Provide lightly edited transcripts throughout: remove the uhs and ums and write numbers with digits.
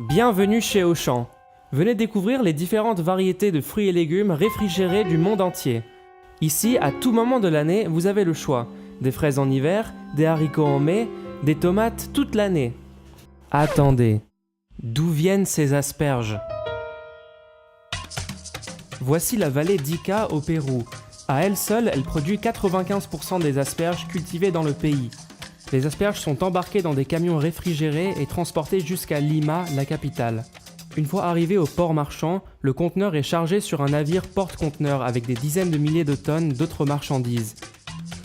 Bienvenue chez Auchan. Venez découvrir les différentes variétés de fruits et légumes réfrigérés du monde entier. Ici, à tout moment de l'année, vous avez le choix. Des fraises en hiver, des haricots en mai, des tomates toute l'année. Attendez, d'où viennent ces asperges? Voici la vallée d'Ica au Pérou. À elle seule, elle produit 95% des asperges cultivées dans le pays. Les asperges sont embarquées dans des camions réfrigérés et transportées jusqu'à Lima, la capitale. Une fois arrivé au port marchand, le conteneur est chargé sur un navire porte-conteneur avec des dizaines de milliers de tonnes d'autres marchandises.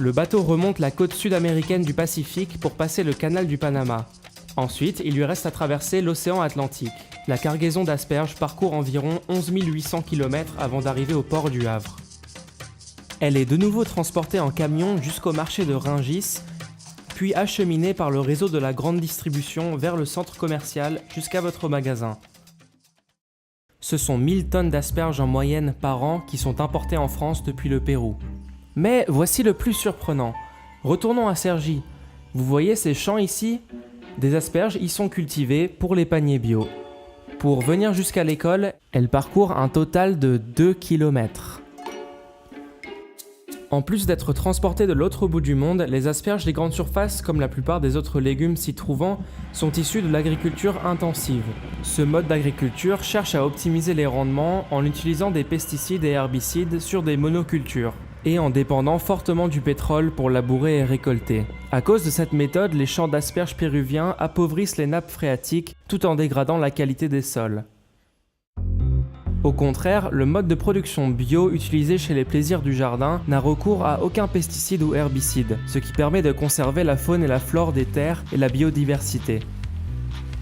Le bateau remonte la côte sud-américaine du Pacifique pour passer le canal du Panama. Ensuite, il lui reste à traverser l'océan Atlantique. La cargaison d'asperges parcourt environ 11 800 km avant d'arriver au port du Havre. Elle est de nouveau transportée en camion jusqu'au marché de Rungis, puis acheminée par le réseau de la grande distribution vers le centre commercial jusqu'à votre magasin. Ce sont 1000 tonnes d'asperges en moyenne par an qui sont importées en France depuis le Pérou. Mais voici le plus surprenant. Retournons à Cergy. Vous voyez ces champs ici? Des asperges y sont cultivées pour les paniers bio. Pour venir jusqu'à l'école, elles parcourent un total de 2 km. En plus d'être transportées de l'autre bout du monde, les asperges des grandes surfaces, comme la plupart des autres légumes s'y trouvant, sont issues de l'agriculture intensive. Ce mode d'agriculture cherche à optimiser les rendements en utilisant des pesticides et herbicides sur des monocultures, et en dépendant fortement du pétrole pour labourer et récolter. À cause de cette méthode, les champs d'asperges péruviens appauvrissent les nappes phréatiques tout en dégradant la qualité des sols. Au contraire, le mode de production bio utilisé chez les plaisirs du jardin n'a recours à aucun pesticide ou herbicide, ce qui permet de conserver la faune et la flore des terres et la biodiversité.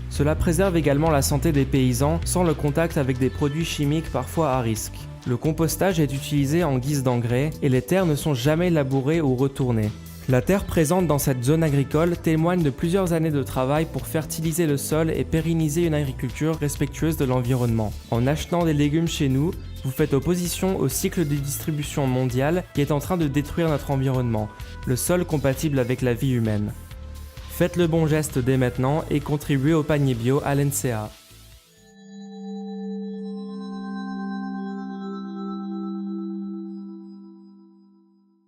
Cela préserve également la santé des paysans sans le contact avec des produits chimiques parfois à risque. Le compostage est utilisé en guise d'engrais et les terres ne sont jamais labourées ou retournées. La terre présente dans cette zone agricole témoigne de plusieurs années de travail pour fertiliser le sol et pérenniser une agriculture respectueuse de l'environnement. En achetant des légumes chez nous, vous faites opposition au cycle de distribution mondial qui est en train de détruire notre environnement, le sol compatible avec la vie humaine. Faites le bon geste dès maintenant et contribuez au panier bio à l'NCA.